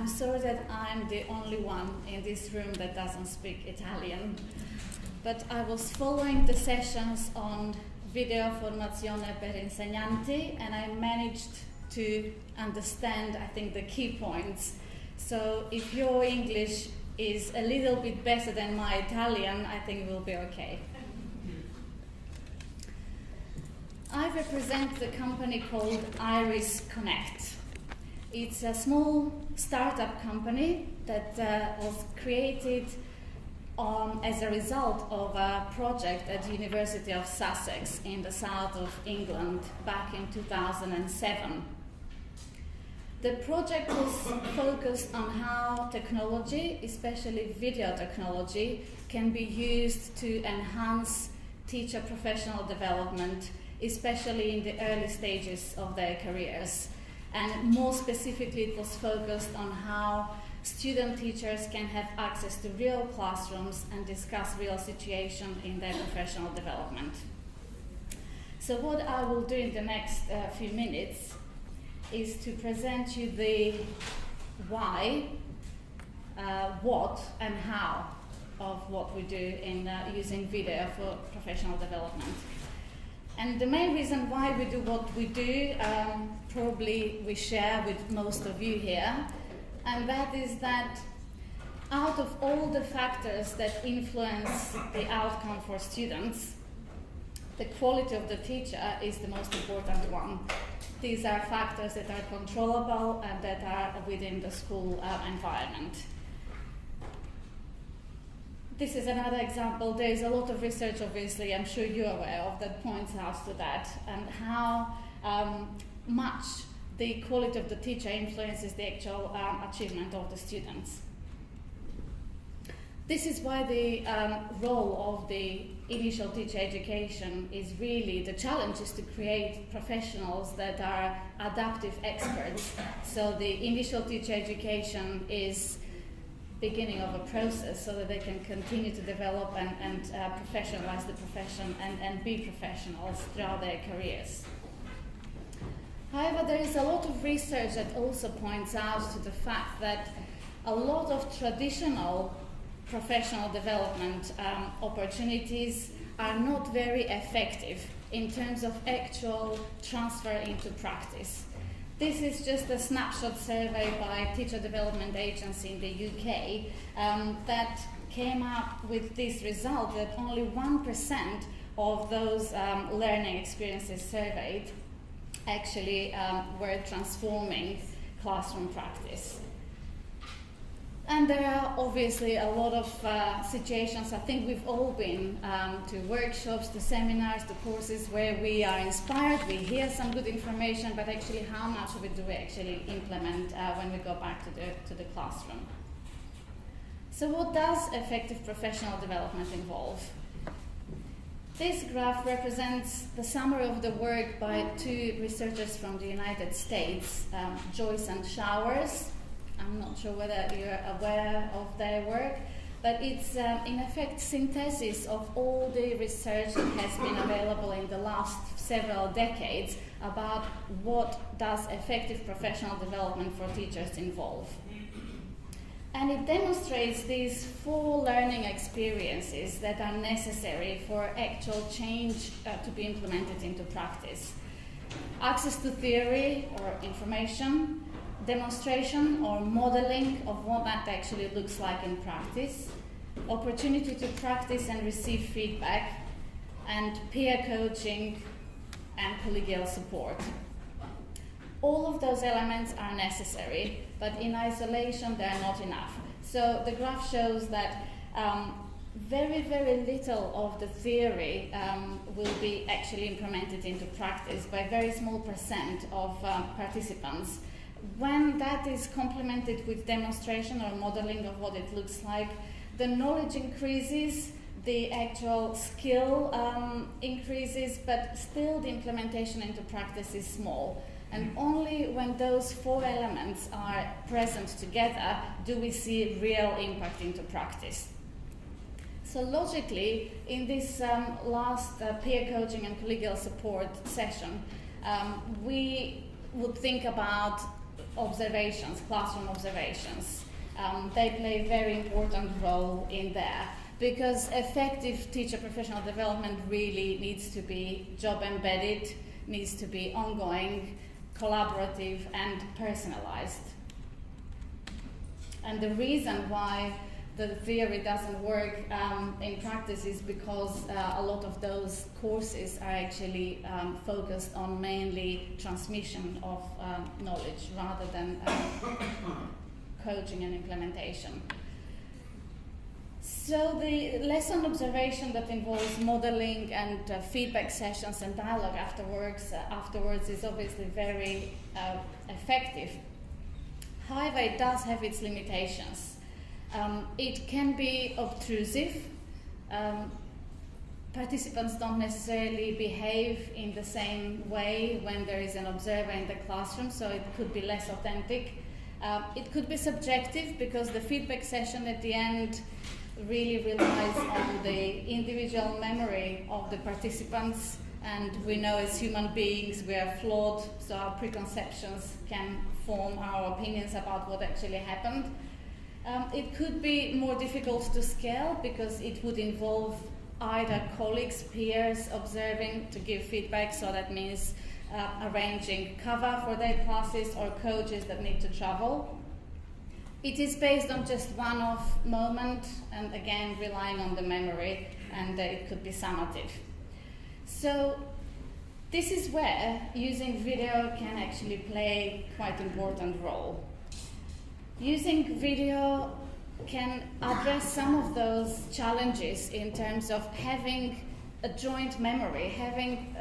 I'm sorry that I'm the only one in this room that doesn't speak Italian, but I was following the sessions on video Formazione per insegnanti, and I managed to understand, I think, the key points. So if your English is a little bit better than my Italian, I think we'll be okay. I represent the company called Iris Connect. It's a small startup company that was created as a result of a project at the University of Sussex in the south of England back in 2007. The project was focused on how technology, especially video technology, can be used to enhance teacher professional development, especially in the early stages of their careers. And more specifically, it was focused on how student teachers can have access to real classrooms and discuss real situations in their professional development. So what I will do in the next few minutes is to present you the why, what, and how of what we do in using video for professional development. And the main reason why we do what we do, probably we share with most of you here, and that is that out of all the factors that influence the outcome for students, the quality of the teacher is the most important one. These are factors that are controllable and that are within the school environment. This is another example. There is a lot of research, obviously, I'm sure you're aware of, that points out to that, and how much the quality of the teacher influences the actual achievement of the students. This is why the role of the initial teacher education is really, the challenge is to create professionals that are adaptive experts. So the initial teacher education is beginning of a process so that they can continue to develop and professionalize the profession and be professionals throughout their careers. However, there is a lot of research that also points out to the fact that a lot of traditional professional development opportunities are not very effective in terms of actual transfer into practice. This is just a snapshot survey by Teacher Development Agency in the UK that came up with this result that only 1% of those learning experiences surveyed actually were transforming classroom practice. And there are obviously a lot of situations. I think we've all been to workshops, to seminars, to courses where we are inspired, we hear some good information, but actually how much of it do we actually implement when we go back to the classroom? So what does effective professional development involve? This graph represents the summary of the work by two researchers from the United States, Joyce and Showers. I'm not sure whether you're aware of their work, but it's in effect synthesis of all the research that has been available in the last several decades about what does effective professional development for teachers involve. And it demonstrates these 4 learning experiences that are necessary for actual change to be implemented into practice. Access to theory or information, demonstration or modeling of what that actually looks like in practice, opportunity to practice and receive feedback, and peer coaching and collegial support. All of those elements are necessary, but in isolation they're not enough. So the graph shows that very, very little of the theory will be actually implemented into practice by a very small percent of participants. When that is complemented with demonstration or modeling of what it looks like, the knowledge increases, the actual skill increases, but still the implementation into practice is small. And only when those 4 elements are present together do we see real impact into practice. So logically, in this last peer coaching and collegial support session, we would think about observations, classroom observations. They play a very important role in there, because effective teacher professional development really needs to be job embedded, needs to be ongoing, collaborative and personalized. And the reason why the theory doesn't work in practice is because a lot of those courses are actually focused on mainly transmission of knowledge rather than coaching and implementation. So the lesson observation that involves modeling and feedback sessions and dialogue afterwards is obviously very effective. However, it does have its limitations. It can be obtrusive. Participants don't necessarily behave in the same way when there is an observer in the classroom, so it could be less authentic. It could be subjective, because the feedback session at the end really relies on the individual memory of the participants, and we know as human beings we are flawed, so our preconceptions can form our opinions about what actually happened. It could be more difficult to scale, because it would involve either colleagues, peers observing to give feedback, so that means arranging cover for their classes, or coaches that need to travel. It is based on just one-off moment, and again relying on the memory, and it could be summative. So this is where using video can actually play quite an important role. Using video can address some of those challenges in terms of having a joint memory, having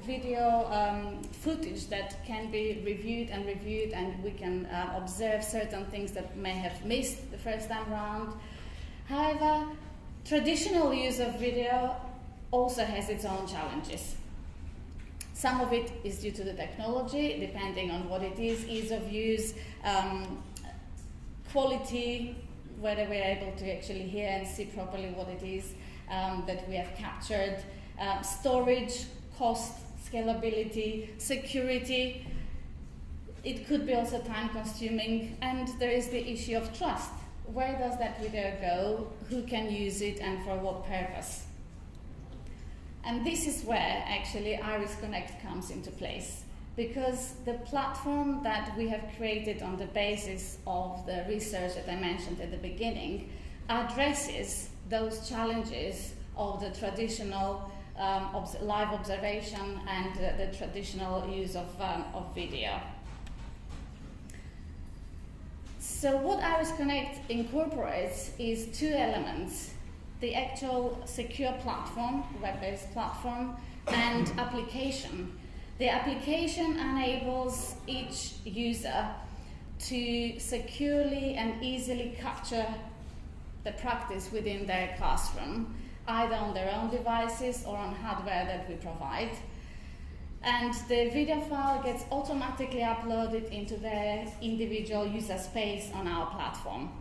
video footage that can be reviewed, and we can observe certain things that may have missed the first time round. However, traditional use of video also has its own challenges. Some of it is due to the technology, depending on what it is, ease of use, quality, whether we're able to actually hear and see properly what it is that we have captured, storage, cost, scalability, security. It could be also time consuming, and there is the issue of trust. Where does that video go? Who can use it, and for what purpose? And this is where actually Iris Connect comes into place, because the platform that we have created on the basis of the research that I mentioned at the beginning addresses those challenges of the traditional live observation and the traditional use of video. So what Iris Connect incorporates is two elements: the actual secure platform, web-based platform, and application. The application enables each user to securely and easily capture the practice within their classroom, either on their own devices or on hardware that we provide. And the video file gets automatically uploaded into their individual user space on our platform.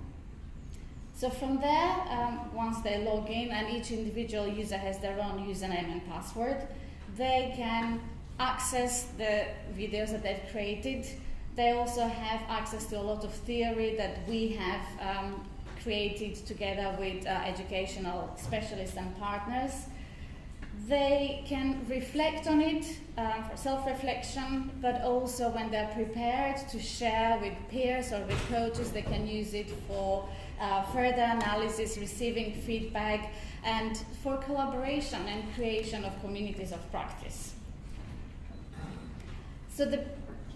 So from there, once they log in, and each individual user has their own username and password, they can access the videos that they've created. They also have access to a lot of theory that we have created together with educational specialists and partners. They can reflect on it for self-reflection, but also when they're prepared to share with peers or with coaches, they can use it for further analysis, receiving feedback, and for collaboration and creation of communities of practice. So the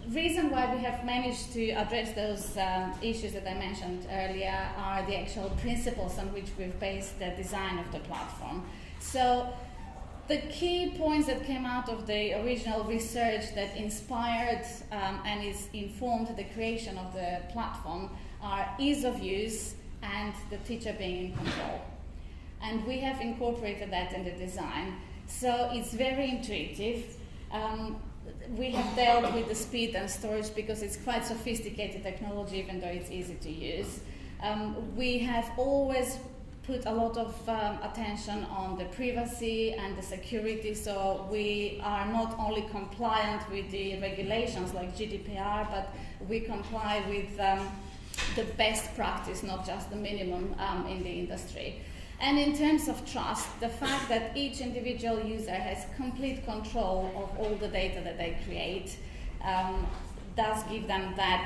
reason why we have managed to address those issues that I mentioned earlier are the actual principles on which we've based the design of the platform. So the key points that came out of the original research that inspired and is informed the creation of the platform are ease of use and the teacher being in control. And we have incorporated that in the design. So it's very intuitive. We have dealt with the speed and storage because it's quite sophisticated technology, even though it's easy to use. We have always put a lot of attention on the privacy and the security, so we are not only compliant with the regulations like GDPR, but we comply with the best practice, not just the minimum in the industry. And in terms of trust, the fact that each individual user has complete control of all the data that they create does give them that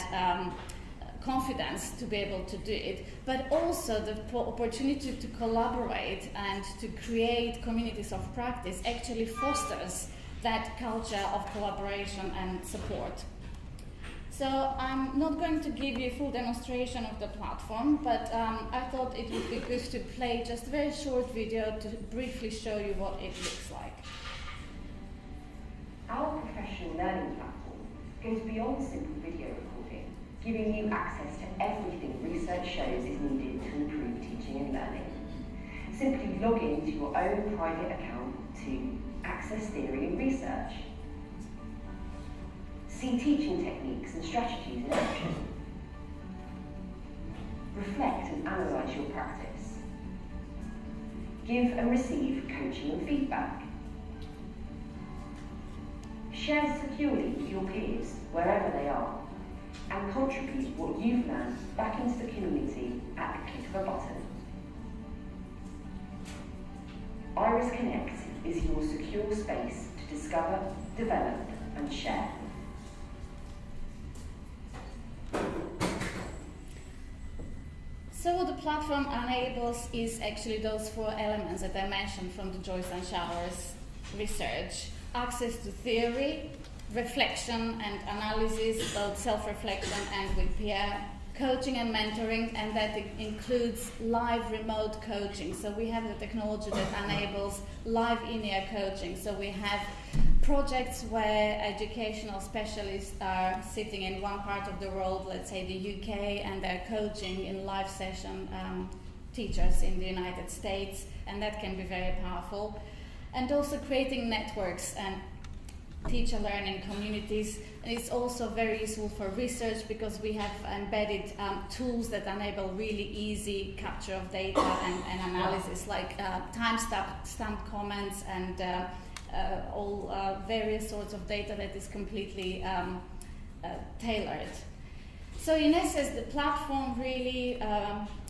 confidence to be able to do it, but also the opportunity to collaborate and to create communities of practice actually fosters that culture of collaboration and support. So I'm not going to give you a full demonstration of the platform, but I thought it would be good to play just a very short video to briefly show you what it looks like. Our professional learning platform goes beyond simple video recording, giving you access to everything research shows is needed to improve teaching and learning. Simply log into your own private account to access theory and research. See teaching techniques and strategies in action. Reflect and analyse your practice. Give and receive coaching and feedback. Share securely with your peers, wherever they are, and contribute what you've learned back into the community at the click of a button. Iris Connect is your secure space to discover, develop, and share. So what the platform enables is actually those 4 elements that I mentioned from the Joyce and Showers research. Access to theory, reflection and analysis, both self-reflection and with peer, coaching and mentoring, and that includes live remote coaching. So we have the technology that enables live in-ear coaching. So we have projects where educational specialists are sitting in one part of the world, let's say the UK, and they're coaching in live session teachers in the United States, and that can be very powerful. And also creating networks and teacher learning communities. And it's also very useful for research because we have embedded tools that enable really easy capture of data and analysis, like time-stamped comments and all various sorts of data that is completely tailored. So in essence, the platform really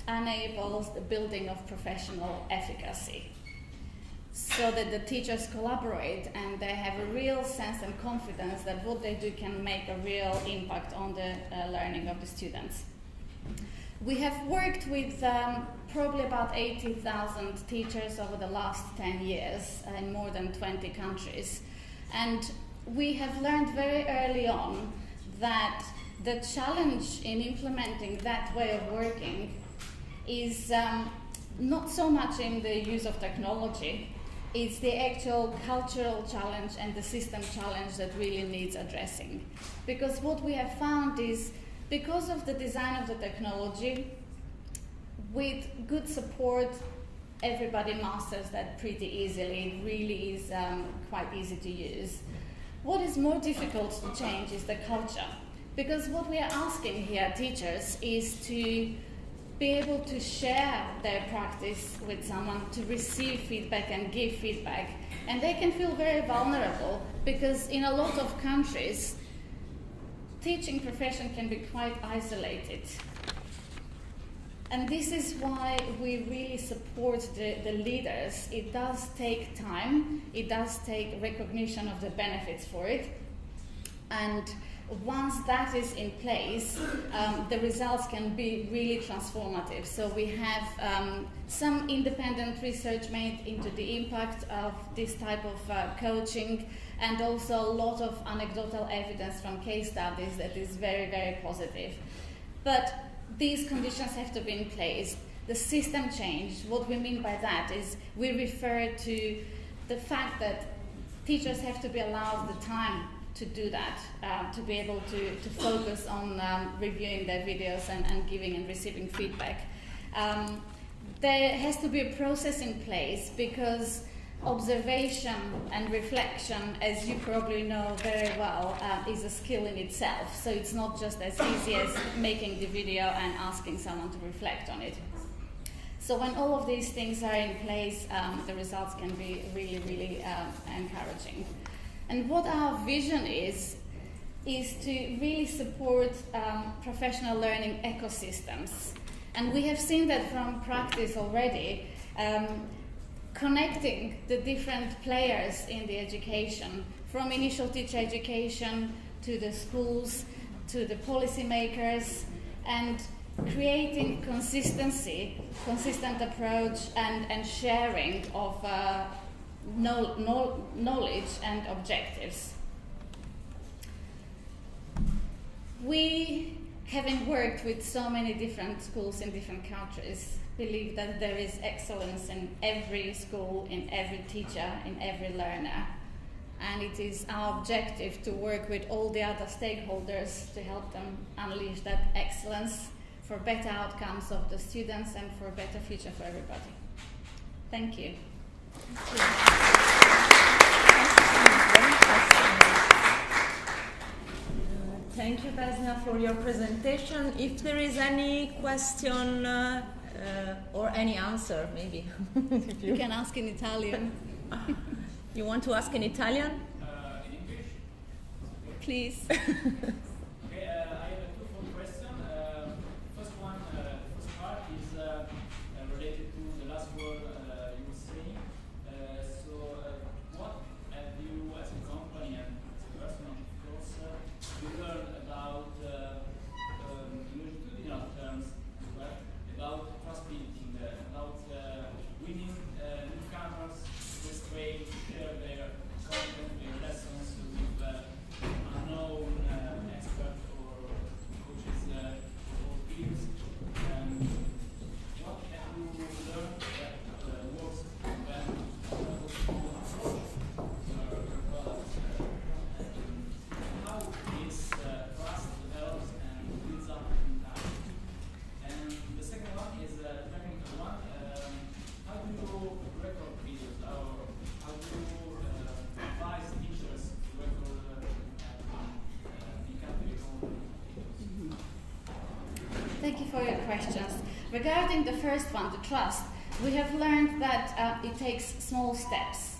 enables the building of professional efficacy, so that the teachers collaborate and they have a real sense and confidence that what they do can make a real impact on the learning of the students. We have worked with probably about 80,000 teachers over the last 10 years in more than 20 countries. And we have learned very early on that the challenge in implementing that way of working is not so much in the use of technology. It's the actual cultural challenge and the system challenge that really needs addressing. Because what we have found is, because of the design of the technology, with good support, everybody masters that pretty easily. It really is quite easy to use. What is more difficult to change is the culture. Because what we are asking here, teachers, is to be able to share their practice with someone, to receive feedback and give feedback. And they can feel very vulnerable because in a lot of countries, teaching profession can be quite isolated. And this is why we really support the leaders. It does take time, it does take recognition of the benefits for it. And once that is in place, the results can be really transformative. So we have some independent research made into the impact of this type of coaching, and also a lot of anecdotal evidence from case studies that is very, very positive. But these conditions have to be in place. The system change, what we mean by that is we refer to the fact that teachers have to be allowed the time to do that, to be able to focus on reviewing their videos and giving and receiving feedback. There has to be a process in place because observation and reflection, as you probably know very well, is a skill in itself. So it's not just as easy as making the video and asking someone to reflect on it. So when all of these things are in place, the results can be really, really encouraging. And what our vision is to really support professional learning ecosystems. And we have seen that from practice already, connecting the different players in the education, from initial teacher education to the schools, to the policymakers, and creating consistent approach and sharing of knowledge and objectives. We, having worked with so many different schools in different countries, believe that there is excellence in every school, in every teacher, in every learner. And it is our objective to work with all the other stakeholders to help them unleash that excellence for better outcomes of the students and for a better future for everybody. Thank you. Thank you, Vesna, for your presentation. If there is any question or any answer, maybe. You can ask in Italian. You want to ask in Italian? In English? Please. Okay, I have a twofold question. First part is related to the last word you were saying. What have you, as a company and as a person, of course, you learned about, in longitudinal terms as well, about trust building, about winning newcomers this way, share their content, their lessons with unknown experts or coaches or peers. What have you learned that works when approach your products? How this trust develops and builds up in time? And the second one is the technical one. How do you record videos? How do you advise teachers to record in country videos? Thank you for your questions. Regarding the first one, the trust, we have learned that it takes small steps.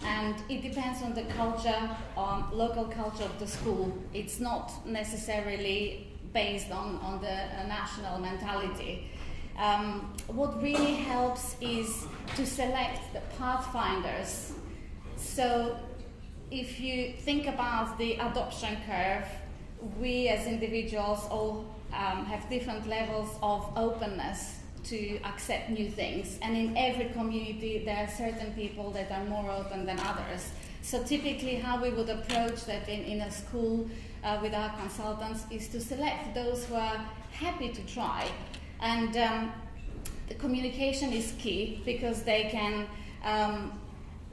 And it depends on the culture, on local culture of the school. It's not necessarily based on the national mentality. What really helps is to select the pathfinders. So if you think about the adoption curve, we as individuals all have different levels of openness to accept new things. And in every community, there are certain people that are more open than others. So typically how we would approach that in a school with our consultants is to select those who are happy to try. And the communication is key because they can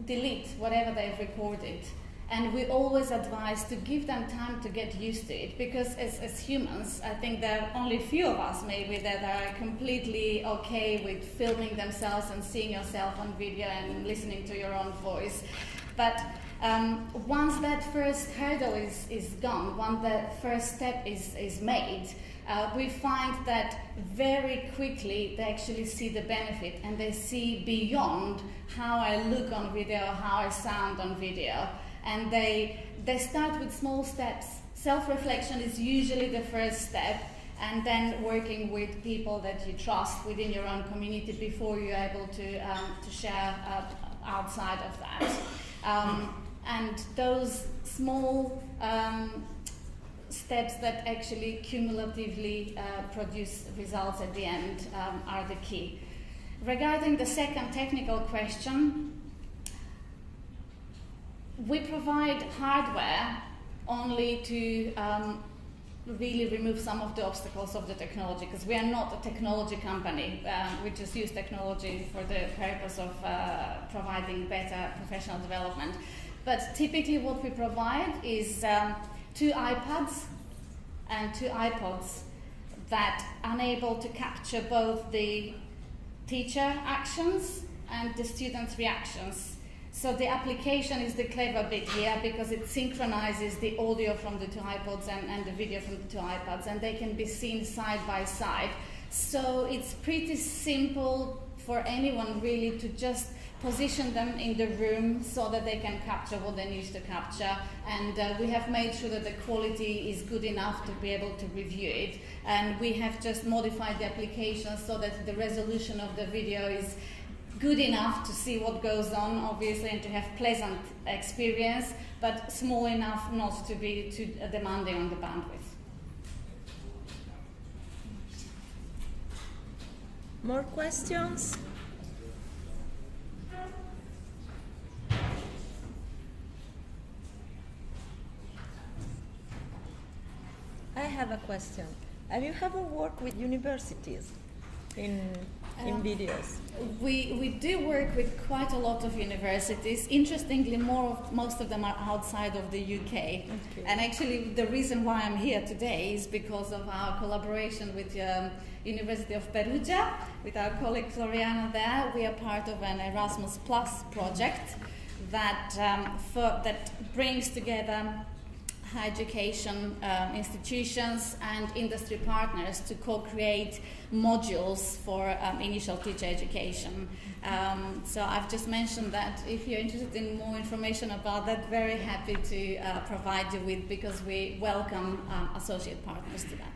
delete whatever they've recorded. And we always advise to give them time to get used to it, because as humans, I think there are only a few of us maybe that are completely okay with filming themselves and seeing yourself on video and listening to your own voice. But once that first hurdle is gone, once that first step is made, we find that very quickly they actually see the benefit and they see beyond how I look on video, how I sound on video. And they start with small steps. Self-reflection is usually the first step, and then working with people that you trust within your own community before you're able to share outside of that. And those small steps that actually cumulatively produce results at the end are the key. Regarding the second technical question, we provide hardware only to really remove some of the obstacles of the technology, because we are not a technology company. We just use technology for the purpose of providing better professional development. But typically what we provide is 2 iPads and 2 iPods that are unable to capture both the teacher actions and the students' reactions. So the application is the clever bit here, because it synchronizes the audio from the 2 iPods and the video from the 2 iPads, and they can be seen side by side. So it's pretty simple for anyone really to just position them in the room so that they can capture what they need to capture, and we have made sure that the quality is good enough to be able to review it, and we have just modified the application so that the resolution of the video is good enough to see what goes on, obviously, and to have pleasant experience, but small enough not to be too demanding on the bandwidth. More questions? I have a question. Have you ever worked with universities in videos? We do work with quite a lot of universities. Interestingly, most of them are outside of the UK. Okay. And actually, the reason why I'm here today is because of our collaboration with University of Perugia, with our colleague Floriana there. We are part of an Erasmus Plus project that brings together higher education institutions and industry partners to co-create modules for initial teacher education. So I've just mentioned that if you're interested in more information about that, very happy to provide you with, because we welcome associate partners to that.